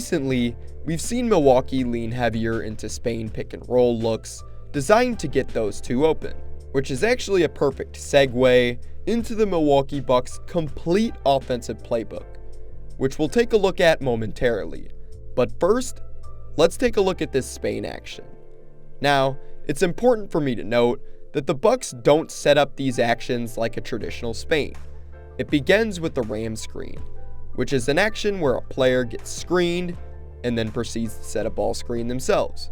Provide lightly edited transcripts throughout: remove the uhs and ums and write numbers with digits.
Recently, we've seen Milwaukee lean heavier into Spain pick and roll looks designed to get those two open, which is actually a perfect segue into the Milwaukee Bucks' complete offensive playbook, which we'll take a look at momentarily. But first, let's take a look at this Spain action. Now, it's important for me to note that the Bucks don't set up these actions like a traditional Spain. It begins with the ram screen, which is an action where a player gets screened and then proceeds to set a ball screen themselves.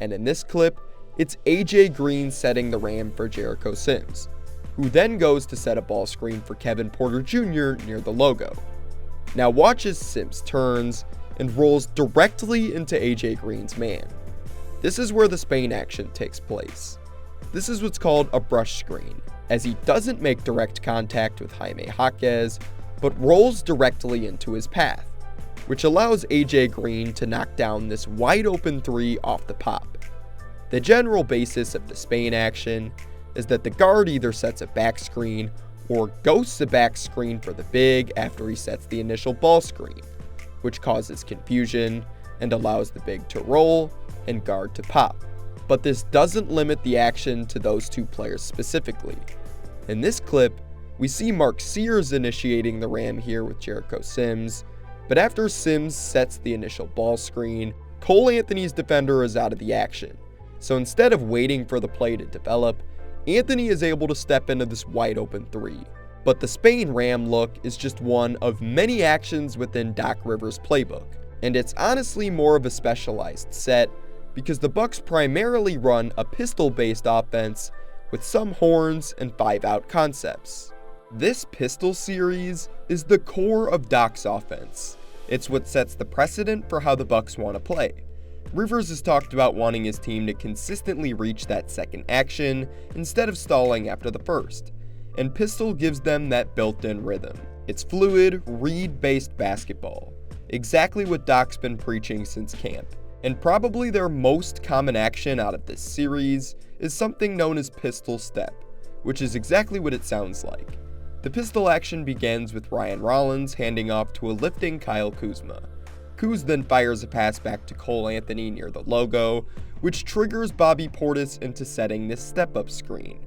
And in this clip, it's AJ Green setting the ram for Jericho Sims, who then goes to set a ball screen for Kevin Porter Jr. near the logo. Now watch as Sims turns and rolls directly into AJ Green's man. This is where the Spain action takes place. This is what's called a brush screen, as he doesn't make direct contact with Jaime Jaquez, but rolls directly into his path, which allows AJ Green to knock down this wide open three off the pop. The general basis of the Spain action is that the guard either sets a back screen or ghosts a back screen for the big after he sets the initial ball screen, which causes confusion and allows the big to roll and guard to pop. But this doesn't limit the action to those two players specifically. In this clip, we see Mark Sears initiating the ram here with Jericho Sims, but after Sims sets the initial ball screen, Cole Anthony's defender is out of the action. So instead of waiting for the play to develop, Anthony is able to step into this wide open three. But the Spain ram look is just one of many actions within Doc Rivers' playbook, and it's honestly more of a specialized set because the Bucks primarily run a pistol-based offense with some horns and 5-out concepts. This pistol series is the core of Doc's offense. It's what sets the precedent for how the Bucks want to play. Rivers has talked about wanting his team to consistently reach that second action instead of stalling after the first, and pistol gives them that built-in rhythm. It's fluid, read-based basketball, exactly what Doc's been preaching since camp. And probably their most common action out of this series is something known as pistol step, which is exactly what it sounds like. The pistol action begins with Ryan Rollins handing off to a lifting Kyle Kuzma. Kuz then fires a pass back to Cole Anthony near the logo, which triggers Bobby Portis into setting this step-up screen.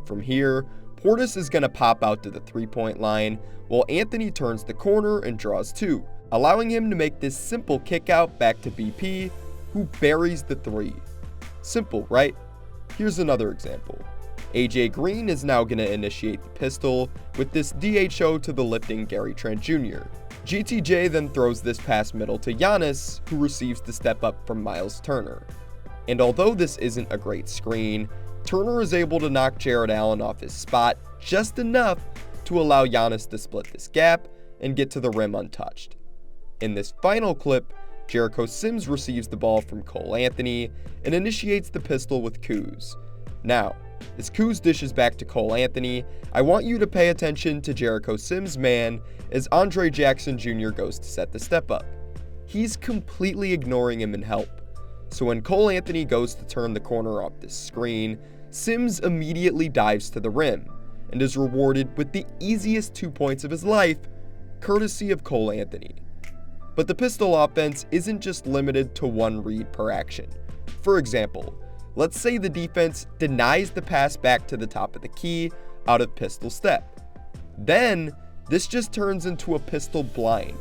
From here, Portis is going to pop out to the three-point line, while Anthony turns the corner and draws two, allowing him to make this simple kick out back to BP, who buries the three. Simple, right? Here's another example. AJ Green is now going to initiate the pistol with this DHO to the lifting Gary Trent Jr. GTJ then throws this pass middle to Giannis, who receives the step up from Miles Turner. And although this isn't a great screen, Turner is able to knock Jared Allen off his spot just enough to allow Giannis to split this gap and get to the rim untouched. In this final clip, Jericho Sims receives the ball from Cole Anthony and initiates the pistol with Kuz. Now, as Kuz dishes back to Cole Anthony, I want you to pay attention to Jericho Sims' man as Andre Jackson Jr. goes to set the step up. He's completely ignoring him in help. So when Cole Anthony goes to turn the corner off this screen, Sims immediately dives to the rim and is rewarded with the easiest 2 points of his life, courtesy of Cole Anthony. But the pistol offense isn't just limited to one read per action. For example, let's say the defense denies the pass back to the top of the key out of pistol step. Then, this just turns into a pistol blind,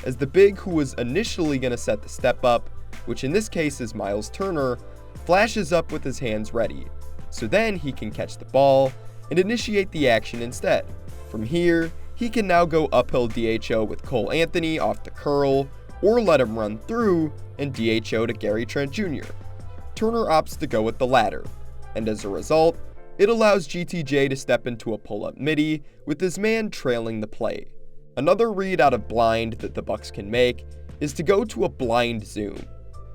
as the big who was initially going to set the step up, which in this case is Miles Turner, flashes up with his hands ready. So then he can catch the ball and initiate the action instead. From here, he can now go uphill DHO with Cole Anthony off the curl, or let him run through and DHO to Gary Trent Jr. Turner opts to go with the latter, and as a result, it allows GTJ to step into a pull-up midi with his man trailing the play. Another read out of blind that the Bucks can make is to go to a blind zoom.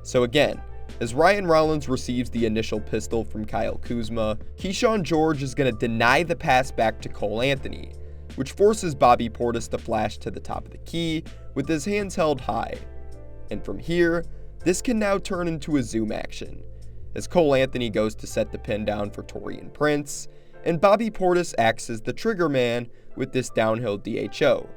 So again, as Ryan Rollins receives the initial pistol from Kyle Kuzma, Keyshawn George is going to deny the pass back to Cole Anthony, which forces Bobby Portis to flash to the top of the key with his hands held high. And from here, this can now turn into a zoom action, as Cole Anthony goes to set the pin down for Taurean Prince, and Bobby Portis acts as the trigger man with this downhill DHO.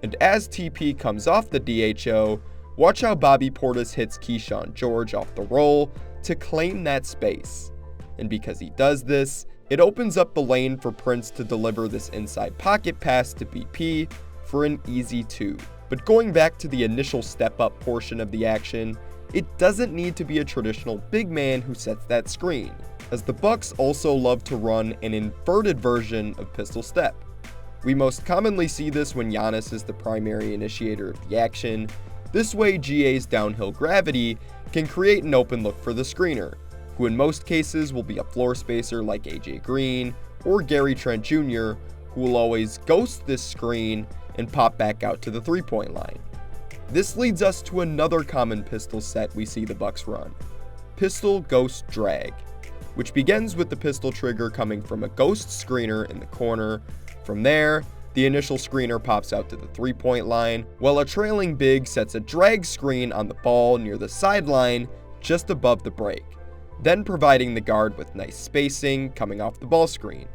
And as TP comes off the DHO, watch how Bobby Portis hits Keyshawn George off the roll to claim that space. And because he does this, it opens up the lane for Prince to deliver this inside pocket pass to BP for an easy 2. But going back to the initial step-up portion of the action, it doesn't need to be a traditional big man who sets that screen, as the Bucks also love to run an inverted version of pistol step. We most commonly see this when Giannis is the primary initiator of the action. This way, GA's downhill gravity can create an open look for the screener, who in most cases will be a floor spacer like AJ Green or Gary Trent Jr., who will always ghost this screen and pop back out to the three-point line. This leads us to another common pistol set we see the Bucks run, pistol ghost drag, which begins with the pistol trigger coming from a ghost screener in the corner. From there, the initial screener pops out to the three-point line, while a trailing big sets a drag screen on the ball near the sideline just above the break, then providing the guard with nice spacing coming off the ball screen.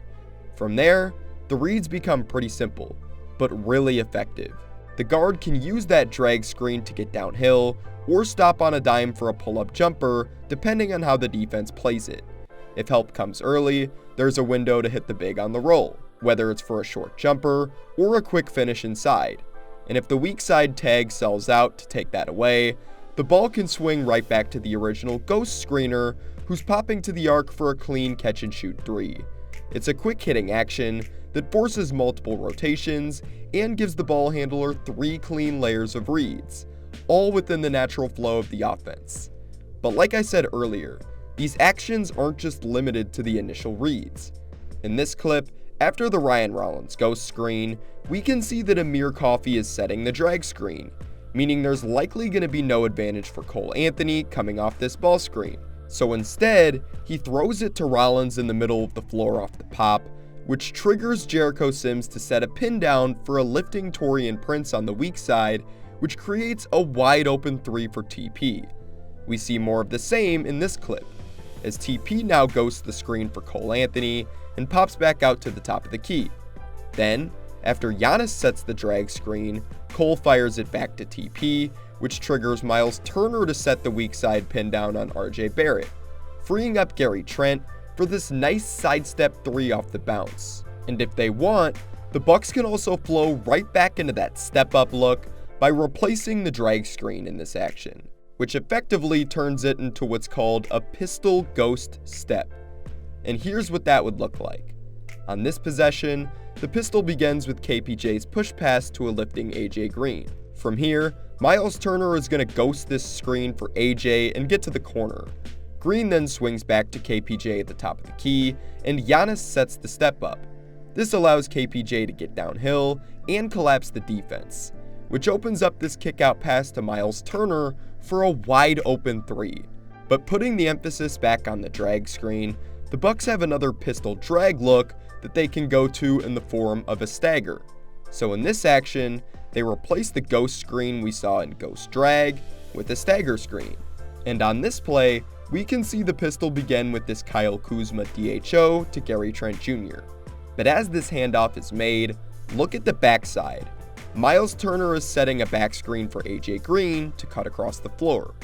From there, the reads become pretty simple, but really effective. The guard can use that drag screen to get downhill or stop on a dime for a pull-up jumper, depending on how the defense plays it. If help comes early, there's a window to hit the big on the roll, whether it's for a short jumper or a quick finish inside. And if the weak side tag sells out to take that away, the ball can swing right back to the original ghost screener, who's popping to the arc for a clean catch and shoot 3. It's a quick hitting action that forces multiple rotations and gives the ball handler 3 clean layers of reads, all within the natural flow of the offense. But like I said earlier, these actions aren't just limited to the initial reads. In this clip, after the Ryan Rollins ghost screen, we can see that Amir Coffey is setting the drag screen, meaning there's likely going to be no advantage for Cole Anthony coming off this ball screen. So instead, he throws it to Rollins in the middle of the floor off the pop, which triggers Jericho Sims to set a pin down for a lifting Taurean Prince on the weak side, which creates a wide open 3 for TP. We see more of the same in this clip, as TP now ghosts the screen for Cole Anthony and pops back out to the top of the key. Then, after Giannis sets the drag screen, Cole fires it back to TP, which triggers Miles Turner to set the weak side pin down on RJ Barrett, freeing up Gary Trent for this nice sidestep 3 off the bounce. And if they want, the Bucks can also flow right back into that step-up look by replacing the drag screen in this action, which effectively turns it into what's called a pistol ghost step. And here's what that would look like. On this possession, the pistol begins with KPJ's push pass to a lifting AJ Green. From here, Miles Turner is going to ghost this screen for AJ and get to the corner. Green then swings back to KPJ at the top of the key, and Giannis sets the step up. This allows KPJ to get downhill and collapse the defense, which opens up this kick-out pass to Miles Turner for a wide open 3. But putting the emphasis back on the drag screen, the Bucks have another pistol drag look that they can go to in the form of a stagger. So in this action, they replace the ghost screen we saw in Ghost Drag with a stagger screen. And on this play, we can see the pistol begin with this Kyle Kuzma DHO to Gary Trent Jr. But as this handoff is made, look at the backside. Miles Turner is setting a back screen for AJ Green to cut across the floor.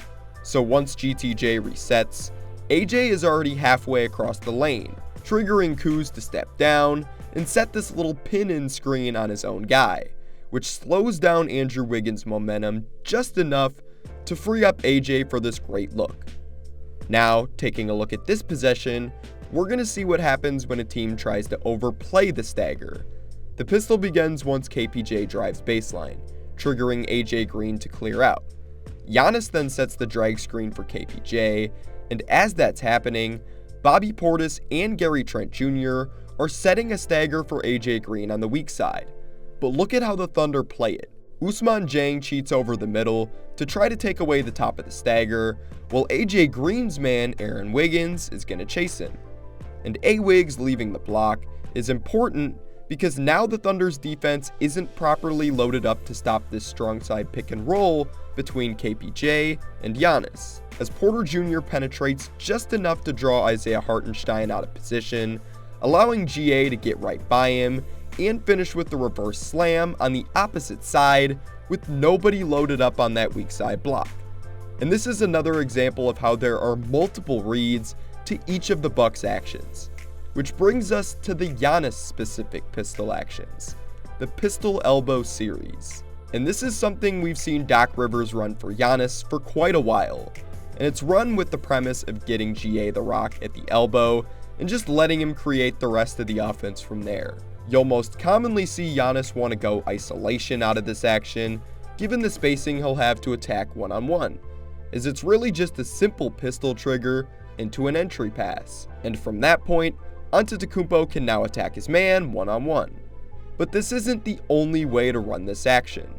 So once GTJ resets, AJ is already halfway across the lane, triggering Kuz to step down and set this little pin-in screen on his own guy, which slows down Andrew Wiggins' momentum just enough to free up AJ for this great look. Now, taking a look at this possession, we're going to see what happens when a team tries to overplay the stagger. The pistol begins once KPJ drives baseline, triggering AJ Green to clear out. Giannis then sets the drag screen for KPJ, and as that's happening, Bobby Portis and Gary Trent Jr. are setting a stagger for AJ Green on the weak side. But look at how the Thunder play it. Ousmane Dieng cheats over the middle to try to take away the top of the stagger, while AJ Green's man, Aaron Wiggins, is going to chase him. And A-Wiggs leaving the block is important because now the Thunder's defense isn't properly loaded up to stop this strong side pick and roll between KPJ and Giannis, as Porter Jr. penetrates just enough to draw Isaiah Hartenstein out of position, allowing GA to get right by him and finish with the reverse slam on the opposite side, with nobody loaded up on that weak side block. And this is another example of how there are multiple reads to each of the Bucks' actions. Which brings us to the Giannis-specific pistol actions, the Pistol Elbow series. And this is something we've seen Doc Rivers run for Giannis for quite a while. And it's run with the premise of getting GA the Rock at the elbow and just letting him create the rest of the offense from there. You'll most commonly see Giannis want to go isolation out of this action, given the spacing he'll have to attack one-on-one, as it's really just a simple pistol trigger into an entry pass. And from that point, Antetokounmpo can now attack his man one-on-one. But this isn't the only way to run this action,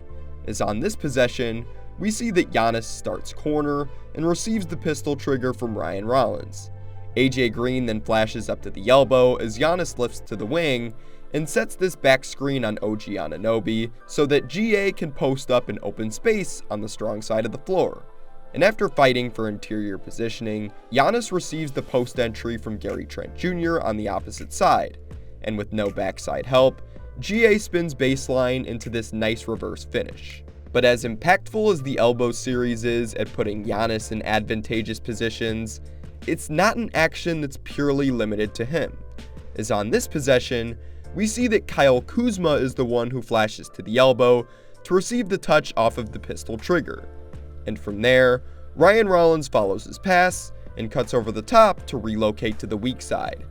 as on this possession, we see that Giannis starts corner and receives the pistol trigger from Ryan Rollins. AJ Green then flashes up to the elbow as Giannis lifts to the wing and sets this back screen on OG Anunoby so that GA can post up in open space on the strong side of the floor. And after fighting for interior positioning, Giannis receives the post entry from Gary Trent Jr. on the opposite side, and with no backside help, GA spins baseline into this nice reverse finish. But as impactful as the elbow series is at putting Giannis in advantageous positions, it's not an action that's purely limited to him, as on this possession, we see that Kyle Kuzma is the one who flashes to the elbow to receive the touch off of the pistol trigger. And from there, Ryan Rollins follows his pass and cuts over the top to relocate to the weak side.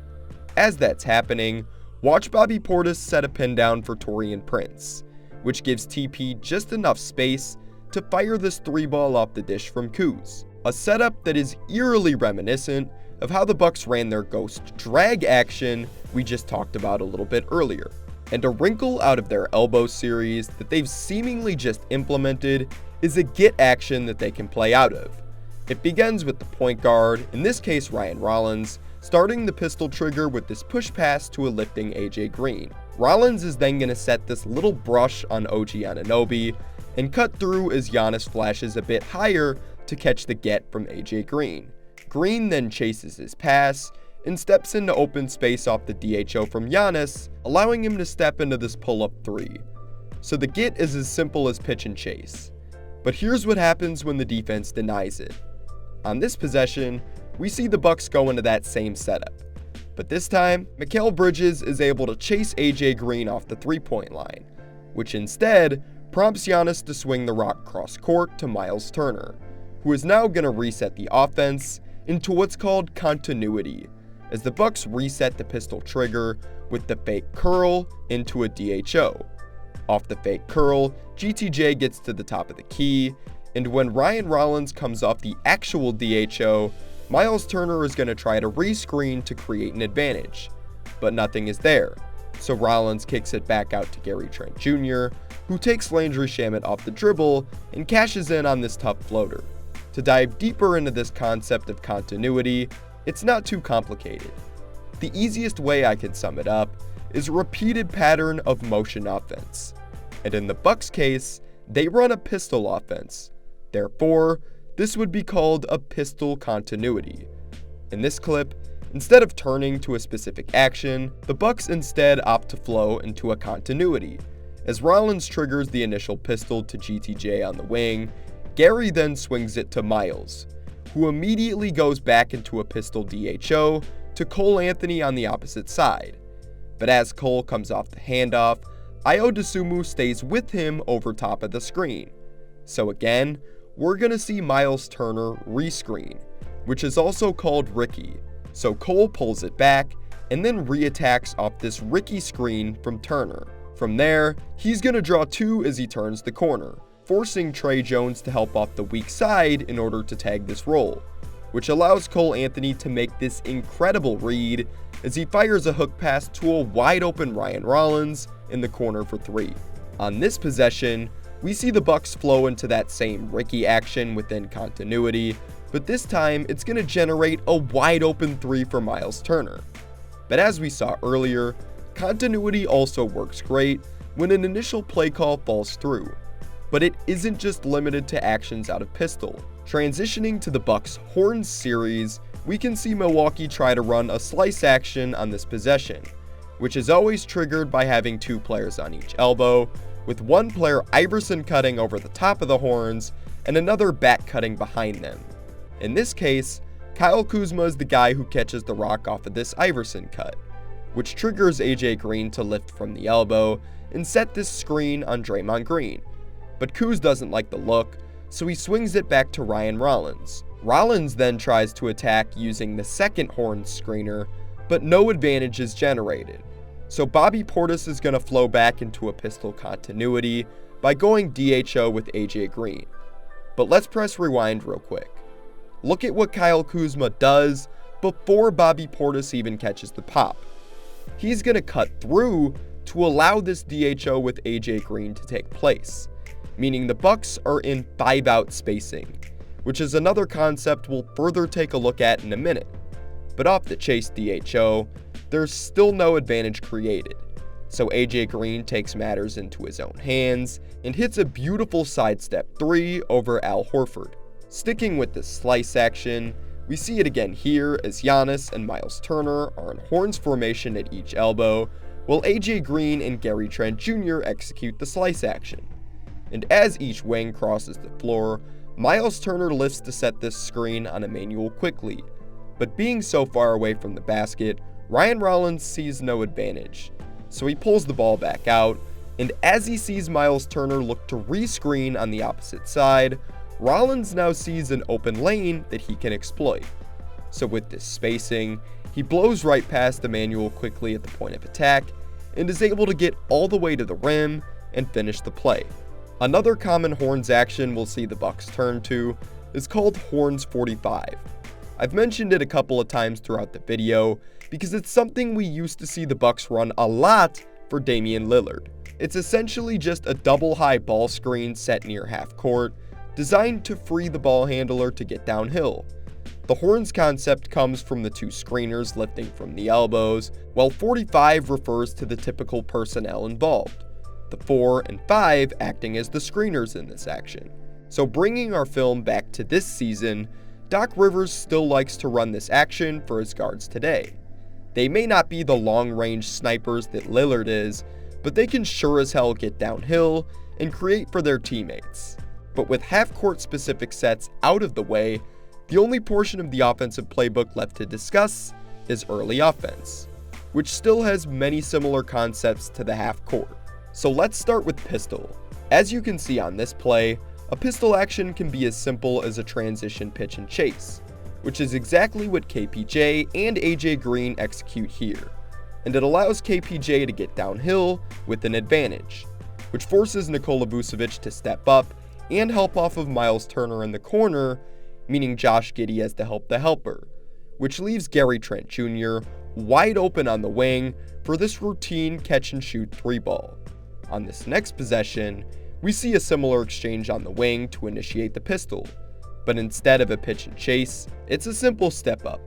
As that's happening, watch Bobby Portis set a pin down for Taurean Prince, which gives TP just enough space to fire this 3-ball off the dish from Kuz, a setup that is eerily reminiscent of how the Bucks ran their ghost drag action we just talked about a little bit earlier. And a wrinkle out of their elbow series that they've seemingly just implemented is a get action that they can play out of. It begins with the point guard, in this case Ryan Rollins, starting the pistol trigger with this push pass to a lifting AJ Green. Rollins is then going to set this little brush on OG Anunoby and cut through as Giannis flashes a bit higher to catch the get from AJ Green. Green then chases his pass and steps into open space off the DHO from Giannis, allowing him to step into this pull-up 3. So the get is as simple as pitch and chase. But here's what happens when the defense denies it. On this possession, we see the Bucks go into that same setup. But this time, Mikal Bridges is able to chase AJ Green off the 3-point line, which instead prompts Giannis to swing the rock cross court to Miles Turner, who is now going to reset the offense into what's called continuity, as the Bucks reset the pistol trigger with the fake curl into a DHO. Off the fake curl, GTJ gets to the top of the key, and when Ryan Rollins comes off the actual DHO, Miles Turner is going to try to re-screen to create an advantage, but nothing is there, so Rollins kicks it back out to Gary Trent Jr., who takes Landry Shamet off the dribble and cashes in on this tough floater. To dive deeper into this concept of continuity, it's not too complicated. The easiest way I can sum it up is a repeated pattern of motion offense. And in the Bucks' case, they run a pistol offense. Therefore, this would be called a pistol continuity. In this clip, instead of turning to a specific action, the Bucks instead opt to flow into a continuity. As Rollins triggers the initial pistol to GTJ on the wing, Gary then swings it to Miles, who immediately goes back into a pistol DHO to Cole Anthony on the opposite side. But as Cole comes off the handoff, Ayo Dosunmu stays with him over top of the screen. So again, we're going to see Miles Turner re-screen, which is also called Ricky. So Cole pulls it back and then re-attacks off this Ricky screen from Turner. From there, he's going to draw 2 as he turns the corner, forcing Trey Jones to help off the weak side in order to tag this roll, which allows Cole Anthony to make this incredible read as he fires a hook pass to a wide open Ryan Rollins in the corner for 3. On this possession, we see the Bucks flow into that same Ricky action within continuity, but this time it's going to generate a wide open 3 for Miles Turner. But as we saw earlier, continuity also works great when an initial play call falls through. But it isn't just limited to actions out of pistol. Transitioning to the Bucks' Horns series, we can see Milwaukee try to run a slice action on this possession, which is always triggered by having 2 players on each elbow, with one player Iverson cutting over the top of the horns and another back cutting behind them. In this case, Kyle Kuzma is the guy who catches the rock off of this Iverson cut, which triggers AJ Green to lift from the elbow and set this screen on Draymond Green. But Kuz doesn't like the look, so he swings it back to Ryan Rollins. Rollins then tries to attack using the second horn screener, but no advantage is generated. So Bobby Portis is going to flow back into a pistol continuity by going DHO with AJ Green. But let's press rewind real quick. Look at what Kyle Kuzma does before Bobby Portis even catches the pop. He's going to cut through to allow this DHO with AJ Green to take place, meaning the Bucks are in 5-out spacing, which is another concept we'll further take a look at in a minute. But off the chase DHO, there's still no advantage created, so AJ Green takes matters into his own hands and hits a beautiful sidestep 3 over Al Horford. Sticking with the slice action, we see it again here as Giannis and Miles Turner are in horns formation at each elbow, while AJ Green and Gary Trent Jr. execute the slice action. And as each wing crosses the floor, Miles Turner lifts to set this screen on Emmanuel quickly, but being so far away from the basket, Ryan Rollins sees no advantage, so he pulls the ball back out, and as he sees Miles Turner look to rescreen on the opposite side, Rollins now sees an open lane that he can exploit. So with this spacing, he blows right past Emmanuel quickly at the point of attack, and is able to get all the way to the rim and finish the play. Another common horns action we'll see the Bucks turn to is called Horns 45. I've mentioned it a couple of times throughout the video because it's something we used to see the Bucks run a lot for Damian Lillard. It's essentially just a double high ball screen set near half court, designed to free the ball handler to get downhill. The horns concept comes from the two screeners lifting from the elbows, while 45 refers to the typical personnel involved, the 4 and 5 acting as the screeners in this action. So bringing our film back to this season, Doc Rivers still likes to run this action for his guards today. They may not be the long-range snipers that Lillard is, but they can sure as hell get downhill and create for their teammates. But with half-court specific sets out of the way, the only portion of the offensive playbook left to discuss is early offense, which still has many similar concepts to the half-court. So let's start with pistol. As you can see on this play, a pistol action can be as simple as a transition pitch and chase, which is exactly what KPJ and AJ Green execute here, and it allows KPJ to get downhill with an advantage, which forces Nikola Vucevic to step up and help off of Miles Turner in the corner, meaning Josh Giddey has to help the helper, which leaves Gary Trent Jr. wide open on the wing for this routine catch-and-shoot 3-ball. On this next possession, we see a similar exchange on the wing to initiate the pistol, but instead of a pitch and chase, it's a simple step up.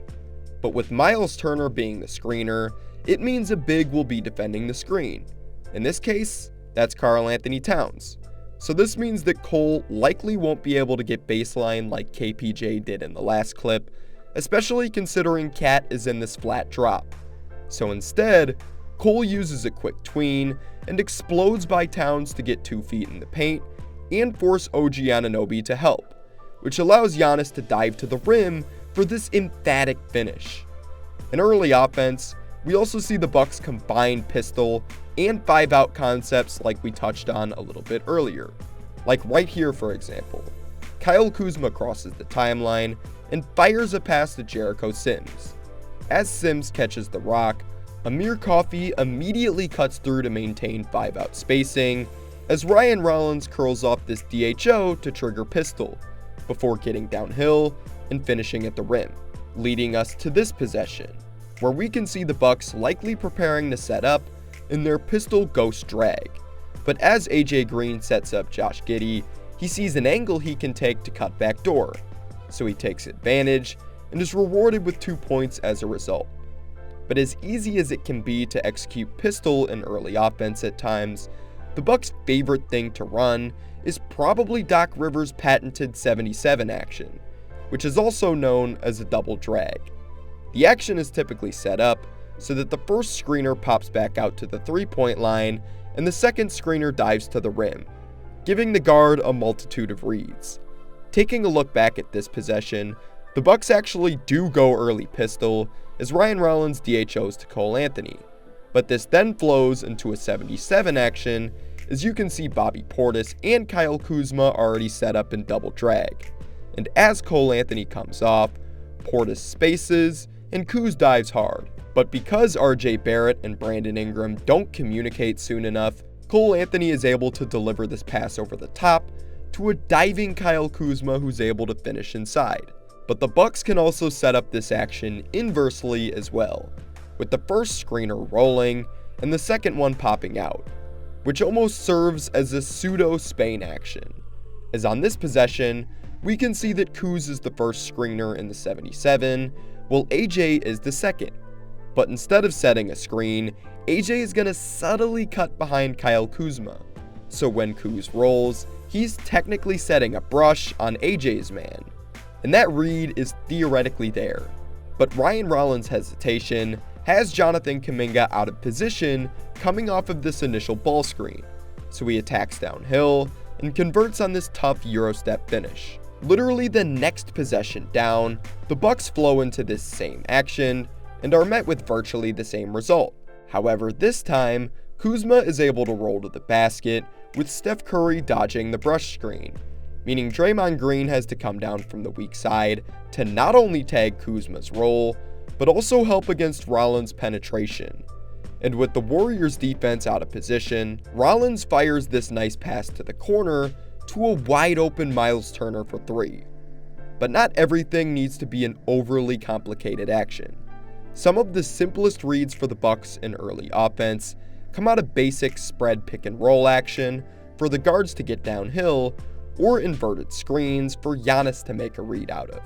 But with Miles Turner being the screener, it means a big will be defending the screen. In this case, that's Karl Anthony Towns. So this means that Cole likely won't be able to get baseline like KPJ did in the last clip, especially considering Cat is in this flat drop. So instead, Cole uses a quick tween and explodes by Towns to get 2 feet in the paint and force OG Anunoby to help, which allows Giannis to dive to the rim for this emphatic finish. In early offense, we also see the Bucks combine pistol and 5-out concepts like we touched on a little bit earlier. Like right here, for example, Kyle Kuzma crosses the timeline and fires a pass to Jericho Sims. As Sims catches the rock, Amir Coffey immediately cuts through to maintain 5-out spacing, as Ryan Rollins curls off this DHO to trigger pistol, before getting downhill and finishing at the rim, leading us to this possession, where we can see the Bucks likely preparing to set up in their pistol ghost drag. But as AJ Green sets up Josh Giddey, he sees an angle he can take to cut back door, so he takes advantage and is rewarded with 2 points as a result. But as easy as it can be to execute pistol in early offense at times, the Bucks' favorite thing to run is probably Doc Rivers' patented 77 action, which is also known as a double drag. The action is typically set up so that the first screener pops back out to the 3-point line and the second screener dives to the rim, giving the guard a multitude of reads. Taking a look back at this possession, the Bucks actually do go early pistol as Ryan Rollins DHOs to Cole Anthony, but this then flows into a 77 action as you can see Bobby Portis and Kyle Kuzma already set up in double drag. And as Cole Anthony comes off, Portis spaces and Kuz dives hard. But because RJ Barrett and Brandon Ingram don't communicate soon enough, Cole Anthony is able to deliver this pass over the top to a diving Kyle Kuzma who's able to finish inside. But the Bucks can also set up this action inversely as well, with the first screener rolling and the second one popping out, which almost serves as a pseudo-Spain action, as on this possession, we can see that Kuz is the first screener in the 77, while AJ is the second. But instead of setting a screen, AJ is going to subtly cut behind Kyle Kuzma. So when Kuz rolls, he's technically setting a brush on AJ's man. And that read is theoretically there. But Ryan Rollins' hesitation has Jonathan Kuminga out of position coming off of this initial ball screen. So he attacks downhill and converts on this tough Eurostep finish. Literally the next possession down, the Bucks flow into this same action and are met with virtually the same result. However, this time, Kuzma is able to roll to the basket with Steph Curry dodging the brush screen, meaning Draymond Green has to come down from the weak side to not only tag Kuzma's roll, but also help against Rollins' penetration. And with the Warriors' defense out of position, Rollins fires this nice pass to the corner to a wide open Miles Turner for three. But not everything needs to be an overly complicated action. Some of the simplest reads for the Bucks in early offense come out of basic spread pick and roll action for the guards to get downhill, or inverted screens for Giannis to make a read out of.